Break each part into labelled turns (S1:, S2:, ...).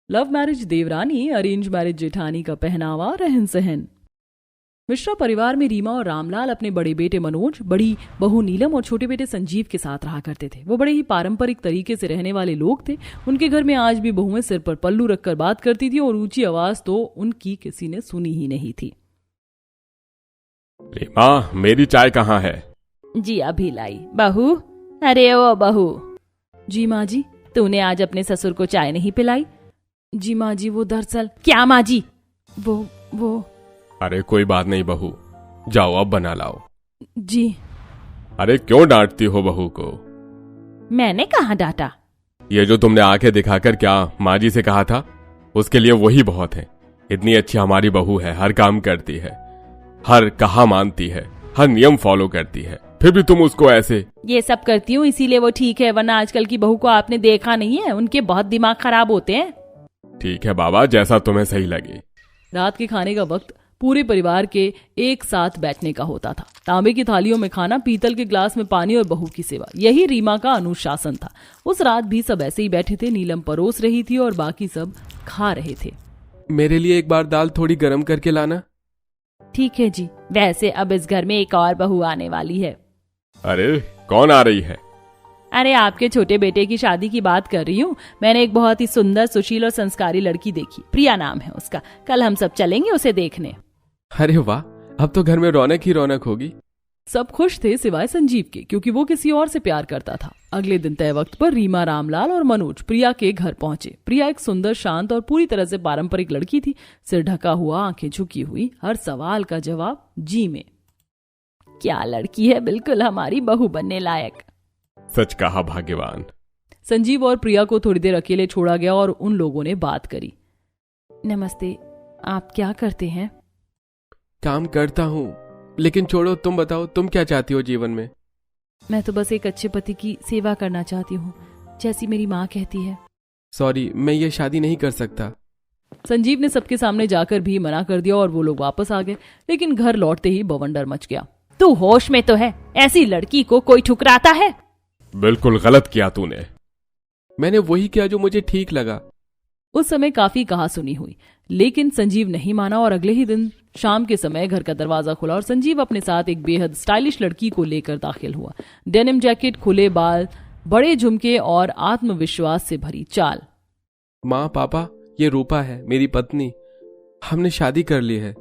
S1: Love marriage देवरानी, arrange marriage जेठानी का पहनावा, रहन सहन। मिश्रा परिवार में रीमा और रामलाल अपने बड़े बेटे मनोज, बड़ी बहू नीलम और छोटे बेटे संजीव के साथ रहा करते थे। वो बड़े ही पारंपरिक तरीके से रहने वाले लोग थे। उनके घर में आज भी बहुएं सिर पर पल्लू रखकर बात करती थी और ऊंची आवाज तो उनकी किसी ने सुनी ही नहीं थी।
S2: रीमा, मेरी चाय कहाँ है?
S3: जी अभी लाई। बहू, अरे ओ बहू।
S1: जी माँ जी।
S3: तूने आज अपने ससुर को चाय नहीं पिलाई?
S1: जी माँ जी, वो दरअसल।
S3: क्या माँ जी?
S1: वो
S2: अरे कोई बात नहीं बहू, जाओ अब बना लाओ।
S1: जी।
S2: अरे क्यों डांटती हो बहू को?
S3: मैंने कहाँ डांटा?
S2: ये जो तुमने आंखें दिखाकर क्या माँ जी से कहा था, उसके लिए वही बहुत है। इतनी अच्छी हमारी बहू है, हर काम करती है, हर कहा मानती है, हर नियम फॉलो करती है, फिर भी तुम उसको ऐसे।
S3: ये सब करती हूँ इसीलिए वो ठीक है, वरना आजकल की बहू को आपने देखा नहीं है, उनके बहुत दिमाग खराब होते हैं।
S2: ठीक है बाबा, जैसा तुम्हें सही लगे।
S1: रात के खाने का वक्त पूरे परिवार के एक साथ बैठने का होता था। तांबे की थालियों में खाना, पीतल के ग्लास में पानी और बहू की सेवा, यही रीमा का अनुशासन था। उस रात भी सब ऐसे ही बैठे थे। नीलम परोस रही थी और बाकी सब खा रहे थे।
S4: मेरे लिए एक बार दाल थोड़ी गर्म करके लाना।
S3: ठीक है जी। वैसे अब इस घर में एक और बहू आने वाली है।
S2: अरे कौन आ रही है?
S3: अरे आपके छोटे बेटे की शादी की बात कर रही हूँ। मैंने एक बहुत ही सुंदर, सुशील और संस्कारी लड़की देखी, प्रिया नाम है उसका। कल हम सब चलेंगे उसे देखने।
S4: अरे वाह, अब तो घर में रौनक ही रौनक होगी।
S1: सब खुश थे सिवाय संजीव के, क्योंकि वो किसी और से प्यार करता था। अगले दिन तय वक्त पर रीमा, रामलाल और मनोज प्रिया के घर पहुंचे। प्रिया एक सुंदर, शांत और पूरी तरह से पारंपरिक लड़की थी। सिर ढका हुआ, आंखें झुकी हुई, हर सवाल का जवाब जी में।
S3: क्या लड़की है, बिल्कुल हमारी बहू बनने लायक।
S2: सच कहा भाग्यवान।
S1: संजीव और प्रिया को थोड़ी देर अकेले छोड़ा गया और उन लोगों ने बात करी।
S3: नमस्ते, आप क्या करते हैं?
S4: काम करता हूँ, लेकिन छोड़ो, तुम बताओ, तुम क्या चाहती हो जीवन में?
S1: मैं तो बस एक अच्छे पति की सेवा करना चाहती हूँ, जैसी मेरी माँ कहती है।
S4: सॉरी, मैं ये शादी नहीं कर सकता।
S1: संजीव ने सबके सामने जाकर भी मना कर दिया और वो लोग वापस आ गए। लेकिन घर लौटते ही बवंडर मच गया।
S3: तू होश में तो है? ऐसी लड़की को कोई ठुकराता है?
S2: बिल्कुल गलत किया तूने।
S4: मैंने वही किया जो मुझे ठीक लगा।
S1: उस समय काफी कहा सुनी हुई, लेकिन संजीव नहीं माना और अगले ही दिन शाम के समय घर का दरवाजा खुला और संजीव अपने साथ एक बेहद स्टाइलिश लड़की को लेकर दाखिल हुआ। डेनिम जैकेट, खुले बाल, बड़े झुमके और आत्मविश्वास से भरी चाल।
S4: माँ, पापा, ये रूपा है, मेरी पत्नी। हमने शादी कर ली है।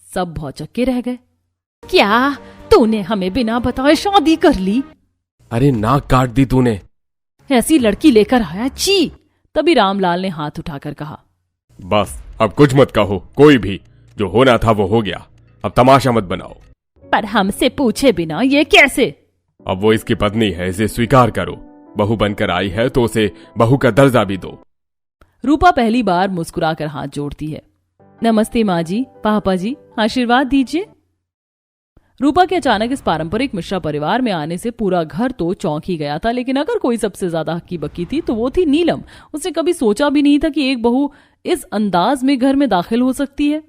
S1: सब भौचक्के रह गए।
S3: क्या तूने हमें बिना बताए शादी कर ली?
S4: अरे नाक काट दी तूने।
S1: ऐसी लड़की लेकर आया, छी। तभी रामलाल ने हाथ उठाकर कहा,
S2: बस अब कुछ मत कहो, कोई भी। जो होना था वो हो गया, अब तमाशा मत बनाओ।
S3: पर हमसे पूछे बिना ये कैसे?
S2: अब वो इसकी पत्नी है, इसे स्वीकार करो। बहू बनकर आई है तो उसे बहू का दर्जा भी दो।
S1: रूपा पहली बार मुस्कुराकर हाथ जोड़ती है। नमस्ते माँ जी, पापा जी, आशीर्वाद दीजिए। रूपा के अचानक इस पारंपरिक मिश्रा परिवार में आने से पूरा घर तो चौंक ही गया था। लेकिन अगर कोई सबसे ज्यादा हक्की बक्की थी तो वो थी नीलम। उसने कभी सोचा भी नहीं था कि एक बहू इस अंदाज में घर में दाखिल हो सकती है।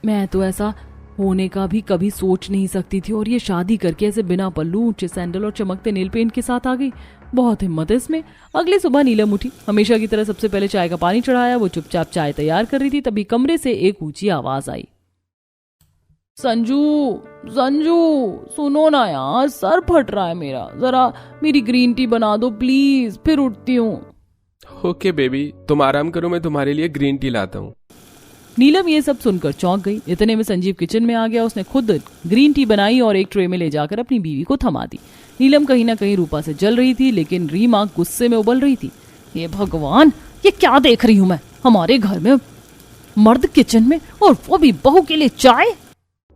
S1: मैं तो ऐसा होने का भी कभी सोच नहीं सकती थी, और ये शादी करके ऐसे बिना पल्लू, ऊंचे सैंडल और चमकते नेल पेंट के साथ आ गई। बहुत हिम्मत है इसमें। अगली सुबह नीलम उठी, हमेशा की तरह सबसे पहले चाय का पानी चढ़ाया। वो चुपचाप चाय तैयार कर रही थी, तभी कमरे से एक ऊंची आवाज आई। संजू, संजू, सुनो ना यार, सर फट रहा है मेरा, जरा मेरी ग्रीन टी बना दो प्लीज, फिर उठती हूँ।
S4: ओके बेबी, तुम आराम करो, मैं तुम्हारे लिए ग्रीन टी लाता हूँ।
S1: नीलम ये सब सुनकर चौंक गई। इतने में संजीव किचन में आ गया। उसने खुद ग्रीन टी बनाई और एक ट्रे में ले जाकर अपनी बीवी को थमा दी। नीलम कहीं ना कहीं रूपा से जल रही थी, लेकिन रीमा गुस्से में उबल रही थी। ये भगवान, ये क्या देख रही हूं मैं? हमारे घर में मर्द किचन में, और वो भी बहू के लिए चाय।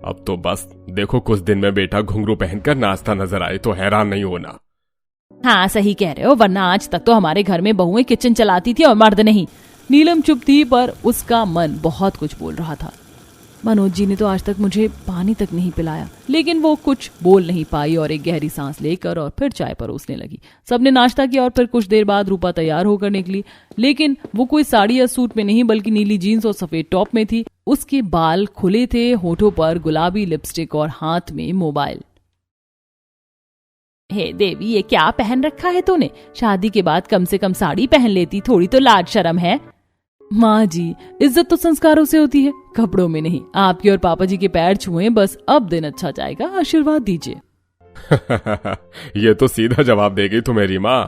S2: अब तो बस देखो, कुछ दिन में बेटा घुंघरू पहनकर नाचता नजर आए तो हैरान नहीं होना।
S3: हाँ सही कह रहे हो, वरना आज तक तो हमारे घर में बहुएं किचन चलाती थी और मर्द नहीं।
S1: नीलम चुप थी, पर उसका मन बहुत कुछ बोल रहा था। मनोज जी ने तो आज तक मुझे पानी तक नहीं पिलाया। लेकिन वो कुछ बोल नहीं पाई और एक गहरी सांस लेकर और फिर चाय परोसने लगी। सबने नाश्ता किया और फिर कुछ देर बाद रूपा तैयार होकर निकली। लेकिन वो कोई साड़ी या सूट में नहीं, बल्कि नीली जीन्स और सफेद टॉप में थी। उसके बाल खुले थे, होठों पर गुलाबी लिपस्टिक और हाथ में मोबाइल।
S3: हे देवी, ये क्या पहन रखा है तूने? शादी के बाद कम से कम साड़ी पहन लेती, थोड़ी तो लाज शर्म है।
S1: माँ जी, इज्जत तो संस्कारों से होती है, कपड़ों में नहीं। आपके और पापा जी के पैर छुए, बस अब दिन अच्छा जाएगा, आशीर्वाद दीजिए।
S2: ये तो सीधा जवाब देगी तुम्हें रीमा।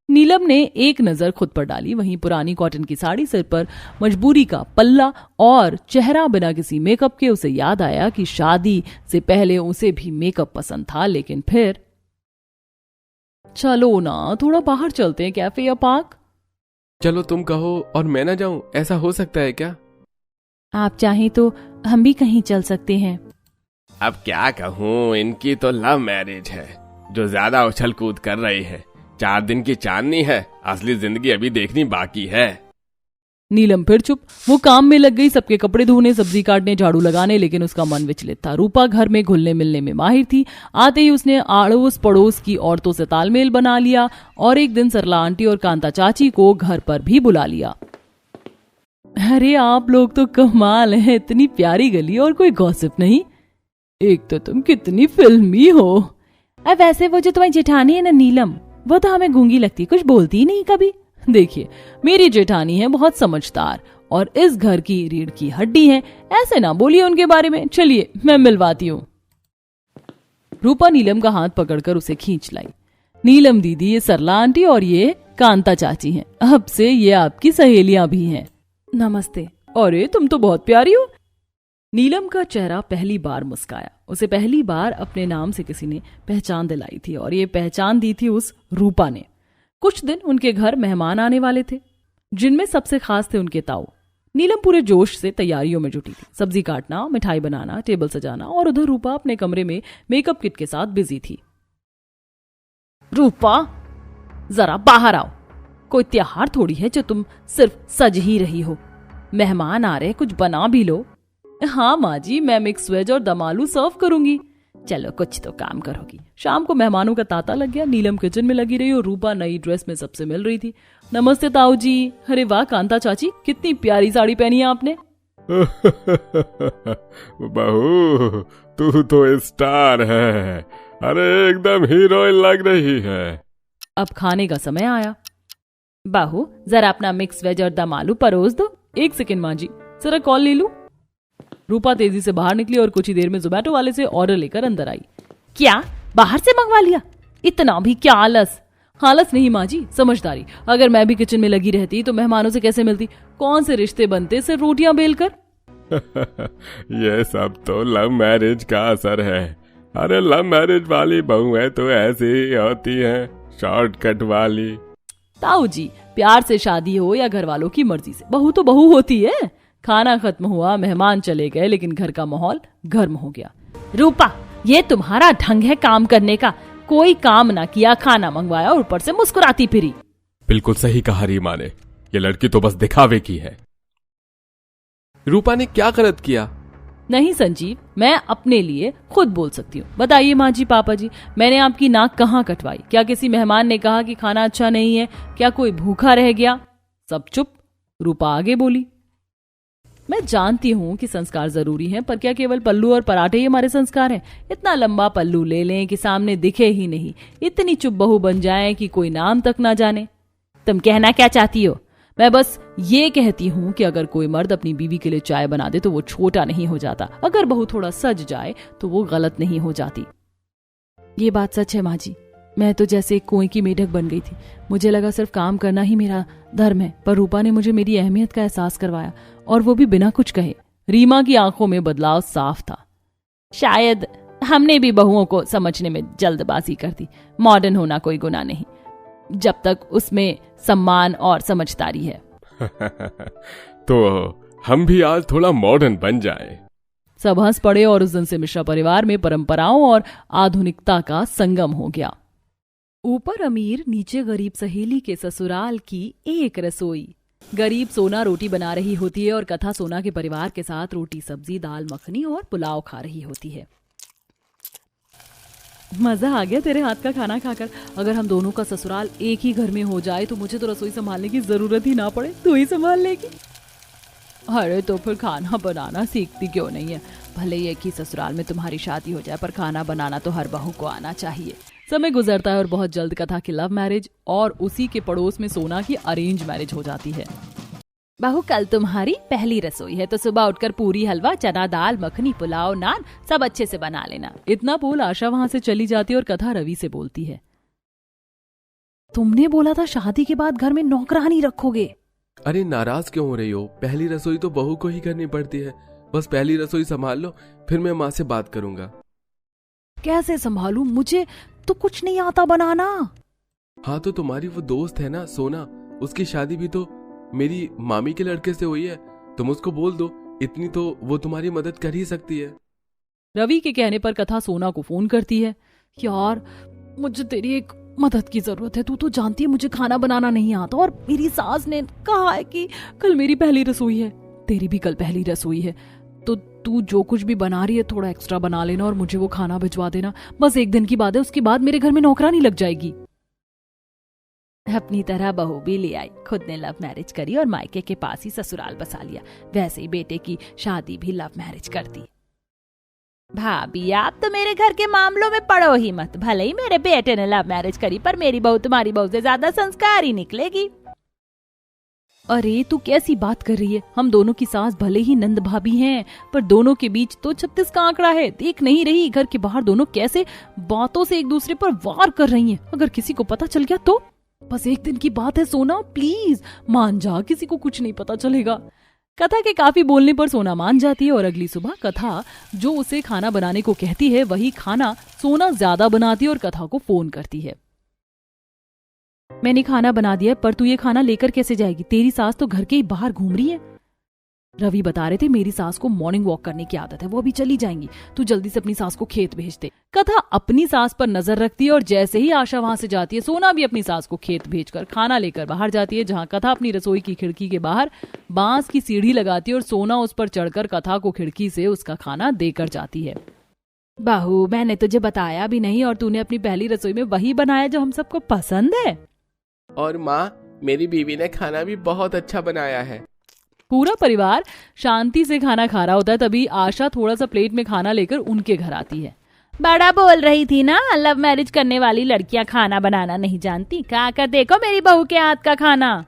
S1: नीलम ने एक नजर खुद पर डाली, वहीं पुरानी कॉटन की साड़ी, सिर पर मजबूरी का पल्ला और चेहरा बिना किसी मेकअप के। उसे याद आया कि शादी से पहले उसे भी मेकअप पसंद था, लेकिन फिर चलो ना, थोड़ा बाहर चलते हैं, कैफे या पार्क।
S4: चलो तुम कहो और मैं ना जाऊं, ऐसा हो सकता है क्या?
S1: आप चाहें तो हम भी कहीं चल सकते हैं।
S2: अब क्या कहूँ, इनकी तो लव मैरिज है जो ज्यादा उछल कूद कर रही है। 4 दिन की चांदनी है, असली जिंदगी अभी देखनी बाकी है।
S1: नीलम फिर चुप। वो काम में लग गई, सबके कपड़े धोने, सब्जी काटने, झाड़ू लगाने, लेकिन उसका मन विचलित था। रूपा घर में घुलने मिलने में माहिर थी। आते ही उसने आड़ोस पड़ोस की औरतों से तालमेल बना लिया और एक दिन सरला आंटी और कांता चाची को घर पर भी बुला लिया। अरे आप लोग तो कमाल हैं, इतनी प्यारी गली और कोई गॉसिप नहीं। एक तो तुम कितनी फिल्मी हो। अब वैसे वो जो तुम्हारी जेठानी है ना नीलम, वो तो हमें गूंगी लगती है, कुछ बोलती ही नहीं कभी। देखिए, मेरी जेठानी है बहुत समझदार और इस घर की रीढ़ की हड्डी है, ऐसे ना बोलिए उनके बारे में। चलिए मैं मिलवाती हूँ। रूपा नीलम का हाथ पकड़कर उसे खींच लाई। नीलम दीदी, ये सरला आंटी और ये कांता चाची हैं। अब से ये आपकी सहेलियां भी हैं। नमस्ते। अरे तुम तो बहुत प्यारी हो। नीलम का चेहरा पहली बार मुस्काया। उसे पहली बार अपने नाम से किसी ने पहचान दिलाई थी और ये पहचान दी थी उस रूपा ने। कुछ दिन उनके घर मेहमान आने वाले थे, जिनमें सबसे खास थे उनके ताऊ। नीलम पूरे जोश से तैयारियों में जुटी थी। सब्जी काटना, मिठाई बनाना, टेबल सजाना, और उधर रूपा अपने कमरे में मेकअप किट के साथ बिजी थी। रूपा, जरा बाहर आओ। कोई त्योहार थोड़ी है जो तुम सिर्फ सज ही रही हो। मेहमान आ रहे, कुछ बना भी लो। हाँ माँ जी, मैं मिक्स वेज और दम आलू सर्व करूंगी। चलो कुछ तो काम करोगी। शाम को मेहमानों का तांता लग गया। नीलम किचन में लगी रही और रूपा नई ड्रेस में सबसे मिल रही थी। नमस्ते ताऊ जी। अरे वाह कांता चाची, कितनी प्यारी साड़ी पहनी है आपने।
S2: बहू, तू तो स्टार है। अरे एकदम हीरोइन लग रही है।
S1: अब खाने का समय आया। बाहू, जरा अपना मिक्स वेज और दम आलू परोस दो। 1 सेकंड माँ जी, जरा कॉल ले लूं। रूपा तेजी से बाहर निकली और कुछ ही देर में जोमैटो वाले से ऑर्डर लेकर अंदर आई। क्या बाहर से मंगवा लिया? इतना भी क्या आलस? आलस नहीं माँ जी, समझदारी। अगर मैं भी किचन में लगी रहती तो मेहमानों से कैसे मिलती? कौन से रिश्ते बनते सिर्फ रोटियां बेलकर?
S2: ये सब तो लव मैरिज का असर है। अरे लव मैरिज वाली बहू है तो ऐसी ही होती है, शॉर्टकट वाली।
S1: ताऊ जी, प्यार से शादी हो या घर वालों की मर्जी से, बहू तो बहू होती है। खाना खत्म हुआ, मेहमान चले गए, लेकिन घर का माहौल गर्म हो गया। रूपा, ये तुम्हारा ढंग है काम करने का? कोई काम ना किया, खाना मंगवाया और ऊपर से मुस्कुराती फिरी।
S2: बिल्कुल सही कहा रीमा ने, ये लड़की तो बस दिखावे की है।
S4: रूपा ने क्या गलत किया?
S1: नहीं संजीव, मैं अपने लिए खुद बोल सकती हूँ। बताइए माँ जी, पापा जी, मैंने आपकी नाक कहाँ कटवाई? क्या किसी मेहमान ने कहा कि खाना अच्छा नहीं है? क्या कोई भूखा रह गया? सब चुप। रूपा आगे बोली। मैं जानती हूँ कि संस्कार जरूरी हैं, पर क्या केवल पल्लू और पराठे ही हमारे संस्कार हैं? इतना लंबा पल्लू ले लें कि सामने दिखे ही नहीं, इतनी चुप बहू बन जाएं कि कोई नाम तक ना जाने। तुम कहना क्या चाहती हो? मैं बस ये कहती हूँ कि अगर कोई मर्द अपनी बीवी के लिए चाय बना दे तो वो छोटा नहीं हो जाता। अगर बहू थोड़ा सज जाए तो वो गलत नहीं हो जाती। ये बात सच है माँ जी। मैं तो जैसे एक कुएं की मेढक बन गई थी। मुझे लगा सिर्फ काम करना ही मेरा धर्म है, पर रूपा ने मुझे मेरी अहमियत का एहसास करवाया, और वो भी बिना कुछ कहे। रीमा की आंखों में बदलाव साफ था। शायद हमने भी बहुओं को समझने में जल्दबाजी कर दी। मॉडर्न होना कोई गुनाह नहीं, जब तक उसमें सम्मान और समझदारी है।
S2: तो हम भी आज थोड़ा मॉडर्न बन जाएं।
S1: सब हंस पड़े और उस दिन से मिश्रा परिवार में परंपराओं और आधुनिकता का संगम हो गया। ऊपर अमीर, नीचे गरीब सहेली के ससुराल की एक रसोई। गरीब सोना रोटी बना रही होती है और कथा सोना के परिवार के साथ रोटी सब्जी, दाल मखनी और पुलाव खा रही होती है। मजा आ गया तेरे हाथ का खाना खाकर। अगर हम दोनों का ससुराल एक ही घर में हो जाए तो मुझे तो रसोई संभालने की जरूरत ही ना पड़े, तू ही संभाल लेगी। अरे तो फिर खाना बनाना सीखती क्यों नहीं है? भले ही एक ही ससुराल में तुम्हारी शादी हो जाए, पर खाना बनाना तो हर बहू को आना चाहिए। समय गुजरता है और बहुत जल्द कथा की लव मैरिज और उसी के पड़ोस में सोना की अरेंज मैरिज हो जाती है।
S3: बहू कल तुम्हारी पहली रसोई है तो सुबह उठकर पूरी, हलवा, चना दाल, मखनी, पुलाव, नान सब अच्छे से बना लेना।
S1: इतना बोल आशा वहां से चली जाती है और कथा रवि से बोलती है, तुमने बोला था शादी के बाद घर में नौकरानी रखोगे।
S4: अरे नाराज क्यों हो रही हो? पहली रसोई तो बहू को ही करनी पड़ती है। बस पहली रसोई संभाल लो, फिर मैं माँ से बात करूंगा।
S1: कैसे संभालूं? मुझे तो कुछ नहीं आता बनाना।
S4: हाँ तो तुम्हारी वो दोस्त है ना सोना, उसकी शादी भी तो मेरी मामी के लड़के से हुई है। तुम उसको बोल दो, इतनी तो वो तुम्हारी मदद कर ही सकती है।
S1: रवि के कहने पर कथा सोना को फोन करती है, यार मुझे तेरी एक मदद की जरूरत है। तू तो जानती है मुझे खाना बनाना नहीं आता और मेरी सास ने कहा है कि कल मेरी पहली रसोई है, तेरी भी कल पहली रसोई है, तो तू जो कुछ भी बना रही है थोड़ा एक्स्ट्रा बना लेना और मुझे वो खाना भिजवा देना। बस एक दिन की बात है, उसके बाद मेरे घर में नौकरानी लग जाएगी।
S3: अपनी तरह बहू भी ले आई, खुद ने लव मैरिज करी और मायके के पास ही ससुराल बसा लिया। वैसे ही बेटे की शादी भी लव मैरिज कर दी। भाभी आप तो मेरे घर के मामलों में पड़ो ही मत। भले ही मेरे बेटे ने लव मैरिज करी पर मेरी बहू तुम्हारी बहू से ज्यादा संस्कारी निकलेगी।
S1: अरे तू कैसी बात कर रही है? हम दोनों की सास भले ही नंद भाभी हैं, पर दोनों के बीच तो 36 का आंकड़ा है। देख नहीं रही घर के बाहर दोनों कैसे बातों से एक दूसरे पर वार कर रही हैं। अगर किसी को पता चल गया तो? बस एक दिन की बात है सोना, प्लीज मान जा, किसी को कुछ नहीं पता चलेगा। कथा के काफी बोलने पर सोना मान जाती है और अगली सुबह कथा जो उसे खाना बनाने को कहती है वही खाना सोना ज्यादा बनाती है और कथा को फोन करती है। मैंने खाना बना दिया, पर तू ये खाना लेकर कैसे जाएगी? तेरी सास तो घर के ही बाहर घूम रही है। रवि बता रहे थे मेरी सास को मॉर्निंग वॉक करने की आदत है, वो अभी चली जाएंगी। तू जल्दी से अपनी सास को खेत भेज दे। कथा अपनी सास पर नजर रखती है और जैसे ही आशा वहां से जाती है सोना भी अपनी सास को खेत भेजकर खाना लेकर बाहर जाती है, जहां कथा अपनी रसोई की खिड़की के बाहर बांस की सीढ़ी लगाती है और सोना उस पर चढ़कर कथा को खिड़की से उसका खाना देकर जाती है।
S3: बहू मैंने तुझे बताया भी नहीं और तूने अपनी पहली रसोई में वही बनाया जो हम सबको पसंद है।
S4: और माँ, मेरी बीवी ने खाना भी बहुत अच्छा बनाया है।
S1: पूरा परिवार शांति से खाना खा रहा होता है, तभी आशा थोड़ा सा प्लेट में खाना लेकर उनके घर आती है।
S3: बड़ा बोल रही थी ना लव मैरिज करने वाली लड़कियां खाना बनाना नहीं जानती। खा कर देखो मेरी बहू के हाथ का खाना।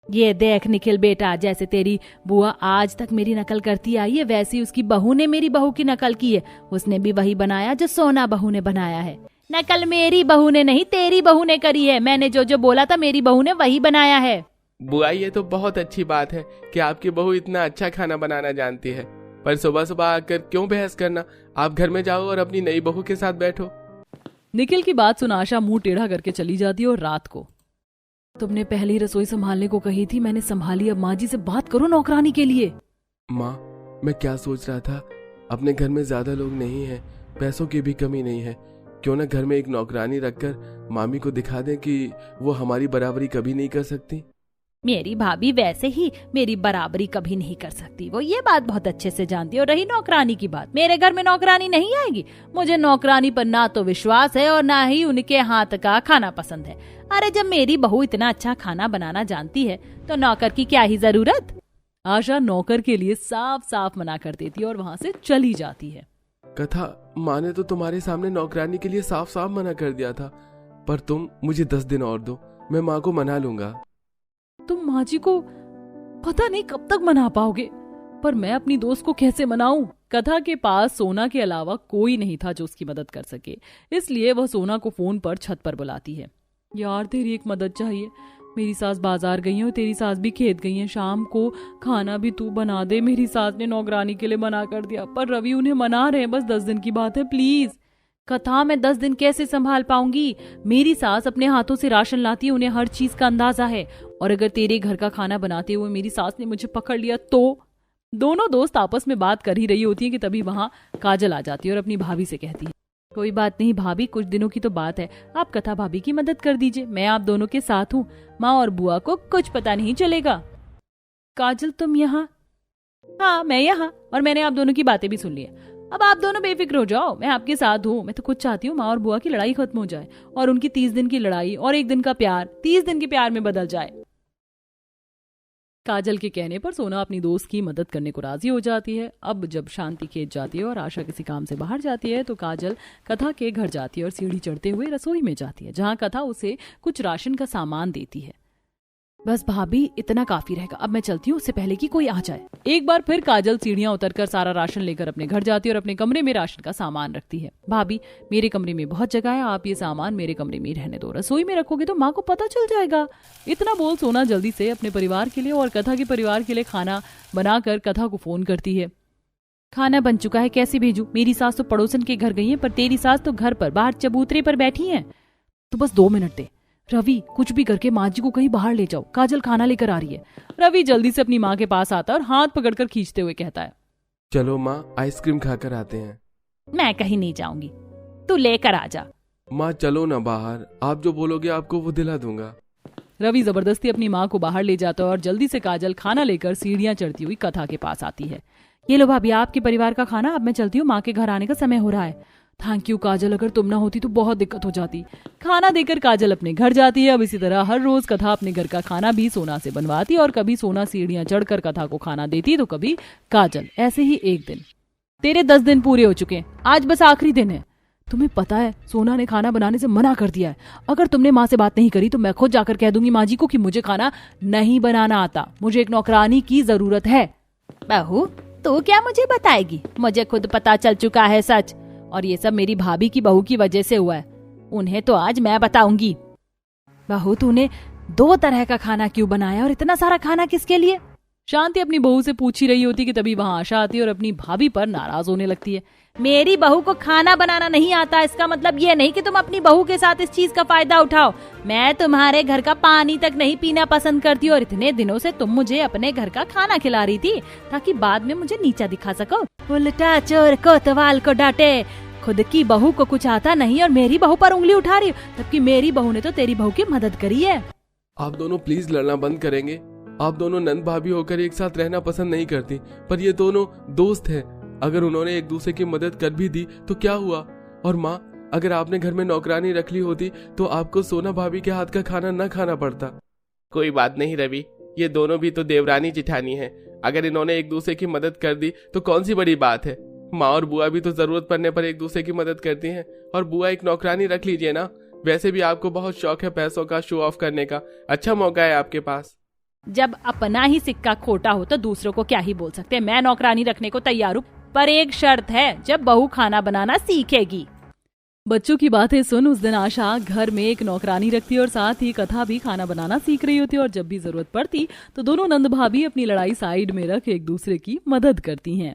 S3: ये देख निखिल बेटा, जैसे तेरी बुआ आज तक मेरी नकल करती आई है वैसी उसकी बहू ने मेरी बहू की नकल की है। उसने भी वही बनाया जो सोना बहू ने बनाया है। नकल मेरी बहू ने नहीं तेरी बहू ने करी है। मैंने जो जो बोला था मेरी बहू ने वही बनाया है।
S4: बुआ ये तो बहुत अच्छी बात है कि आपकी बहू इतना अच्छा खाना बनाना जानती है, पर सुबह सुबह आकर क्यों बहस करना? आप घर में जाओ और अपनी नई बहू के साथ बैठो।
S1: निखिल की बात सुन आशा मुंह टेढ़ा करके चली जाती है और रात को, तुमने पहली रसोई संभालने को कही थी, मैंने संभाली, अब माँ जी से बात करो नौकरानी के लिए।
S4: माँ, मैं क्या सोच रहा था, अपने घर में ज्यादा लोग नहीं है, पैसों की भी कमी नहीं है, क्यों ना घर में एक नौकरानी रखकर मामी को दिखा दें कि वो हमारी बराबरी कभी नहीं कर सकती।
S3: मेरी भाभी वैसे ही मेरी बराबरी कभी नहीं कर सकती, वो ये बात बहुत अच्छे से जानती है। और रही नौकरानी की बात, मेरे घर में नौकरानी नहीं आएगी। मुझे नौकरानी पर ना तो विश्वास है और ना ही उनके हाथ का खाना पसंद है। अरे जब मेरी बहू इतना अच्छा खाना बनाना जानती है तो नौकर की क्या ही जरूरत।
S1: आशा नौकर के लिए साफ साफ मना कर देती है और वहाँ से चली जाती है।
S4: कथा, माँ ने तो तुम्हारे सामने नौकरानी के लिए साफ साफ मना कर दिया था, पर तुम मुझे 10 दिन और दो, मैं माँ को मना लूंगा।
S1: तुम माँ जी को पता नहीं कब तक मना पाओगे, पर मैं अपनी दोस्त को कैसे मनाऊं? कथा के पास सोना के अलावा कोई नहीं था जो उसकी मदद कर सके, इसलिए वह सोना को फोन पर छत पर बुलाती है। यार तेरी एक मदद चाहिए, मेरी सास बाजार गई है और तेरी सास भी खेत गई है, शाम को खाना भी तू बना दे। मेरी सास ने नौकरानी के लिए मना कर दिया, पर रवि उन्हें मना रहे हैं, बस 10 दिन की बात है, प्लीज।
S3: कथा, मैं 10 दिन कैसे संभाल पाऊंगी? मेरी सास अपने हाथों से राशन लाती है, उन्हें हर चीज का अंदाजा है। और अगर तेरे घर का खाना बनाते हुए मेरी सास ने मुझे पकड़ लिया तो? दोनों दोस्त आपस में बात कर ही रही होती है कि तभी वहां काजल आ जाती है और अपनी भाभी से कहती है, कोई बात नहीं भाभी, कुछ दिनों की तो बात है, आप कथा भाभी की मदद कर दीजिए, मैं आप दोनों के साथ हूँ, माँ और बुआ को कुछ पता नहीं चलेगा। काजल तुम यहाँ? हाँ मैं यहाँ, और मैंने आप दोनों की बातें भी सुन ली है। अब आप दोनों बेफिक्र हो जाओ, मैं आपके साथ हूँ। मैं तो खुद चाहती हूँ माँ और बुआ की लड़ाई खत्म हो जाए और उनकी 30 दिन की लड़ाई और 1 दिन का प्यार 30 दिन के प्यार में बदल जाए। काजल के कहने पर सोना अपनी दोस्त की मदद करने को राजी हो जाती है। अब जब शांति खेत जाती है और आशा किसी काम से बाहर जाती है तो काजल कथा के घर जाती है और सीढ़ी चढ़ते हुए रसोई में जाती है, जहाँ कथा उसे कुछ राशन का सामान देती है। बस भाभी इतना काफी रहेगा, अब मैं चलती हूँ, उससे पहले कि कोई आ जाए।
S1: एक बार फिर काजल सीढ़ियां उतरकर सारा राशन लेकर अपने घर जाती है और अपने कमरे में राशन का सामान रखती है। भाभी, मेरे कमरे में बहुत जगह है, आप ये सामान मेरे कमरे में ही रहने दो, रसोई में रखोगे तो माँ को पता चल जाएगा। इतना बोल सोना जल्दी से अपने परिवार के लिए और कथा के परिवार के लिए खाना बनाकर कथा को फोन करती है।
S3: खाना बन चुका है, कैसे भेजूं? मेरी सास तो पड़ोसन के घर गई है, पर तेरी सास तो घर पर बाहर चबूतरे पर बैठी है।
S1: तो बस 2 मिनट दे
S3: रवि, कुछ भी करके माँ जी को कहीं बाहर ले जाओ, काजल खाना लेकर आ रही है।
S1: रवि जल्दी से अपनी माँ के पास आता है और हाथ पकड़कर खींचते हुए कहता है,
S4: चलो माँ, आइसक्रीम खाकर आते हैं।
S3: मैं कहीं नहीं जाऊंगी, तू लेकर आ जा।
S4: माँ चलो ना बाहर, आप जो बोलोगे आपको वो दिला दूंगा।
S1: रवि जबरदस्ती अपनी माँ को बाहर ले जाता है और जल्दी से काजल खाना लेकर सीढ़ियां चढ़ती हुई कथा के पास आती है।
S3: ये लो भाभी, आपके परिवार का खाना, अब मैं चलती हूँ, माँ के घर आने का समय हो रहा है।
S1: थैंक यू काजल, अगर तुम ना होती तो बहुत दिक्कत हो जाती। खाना देकर काजल अपने घर जाती है। अब इसी तरह हर रोज कथा अपने घर का खाना भी सोना से बनवाती और कभी सोना सीढ़ियां चढ़कर कथा को खाना देती तो कभी काजल। ऐसे ही एक दिन। तेरे 10 दिन पूरे हो चुके हैं, आज बस आखिरी दिन है। तुम्हें पता है सोना ने खाना बनाने से मना कर दिया है। अगर तुमने माँ से बात नहीं करी तो मैं खुद जाकर कह दूंगी माँ जी को कि मुझे खाना नहीं बनाना आता, मुझे एक नौकरानी की जरूरत है।
S3: बहू, तू क्या मुझे बताएगी? मुझे खुद पता चल चुका है सच, और ये सब मेरी भाभी की बहू की वजह से हुआ है। उन्हें तो आज मैं बताऊंगी। बहू, तूने 2 तरह का खाना क्यों बनाया और इतना सारा खाना किसके लिए?
S1: शांति अपनी बहू से पूछ ही रही होती कि तभी वहाँ आशा आती है और अपनी भाभी पर नाराज होने लगती है।
S3: मेरी बहू को खाना बनाना नहीं आता, इसका मतलब ये नहीं कि तुम अपनी बहू के साथ इस चीज का फायदा उठाओ। मैं तुम्हारे घर का पानी तक नहीं पीना पसंद करती और इतने दिनों से तुम मुझे अपने घर का खाना खिला रही थी ताकि बाद में मुझे नीचा दिखा सको। उल्टा चोर कोतवाल को डांटे। खुद की बहू को कुछ आता नहीं और मेरी बहू पर उंगली उठा रही, जबकि मेरी बहू ने तो तेरी बहू की मदद करी है।
S4: आप दोनों प्लीज लड़ना बंद करेंगे? आप दोनों नंद भाभी होकर एक साथ रहना पसंद नहीं करती, पर ये दोनों दोस्त हैं। अगर उन्होंने एक दूसरे की मदद कर भी दी तो क्या हुआ? और माँ, अगर आपने घर में नौकरानी रख ली होती तो आपको सोना भाभी के हाथ का खाना न खाना पड़ता। कोई बात नहीं रवि, ये दोनों भी तो देवरानी जिठानी है। अगर इन्होंने एक दूसरे की मदद कर दी तो कौन सी बड़ी बात है। माँ और बुआ भी तो जरूरत पड़ने पर एक दूसरे की मदद करती हैं। और बुआ, एक नौकरानी रख लीजिए ना। वैसे भी आपको बहुत शौक है पैसों का शो ऑफ करने का, अच्छा मौका है आपके पास।
S3: जब अपना ही सिक्का खोटा हो तो दूसरों को क्या ही बोल सकते हैं। मैं नौकरानी रखने को तैयार हूँ, पर एक शर्त है, जब बहू खाना बनाना सीखेगी।
S1: बच्चों की बातें सुन उस दिन आशा घर में एक नौकरानी रखती और साथ ही कथा भी खाना बनाना सीख रही होती और जब भी जरूरत पड़ती तो दोनों नंद भाभी अपनी लड़ाई साइड में रख एक दूसरे की मदद करती हैं।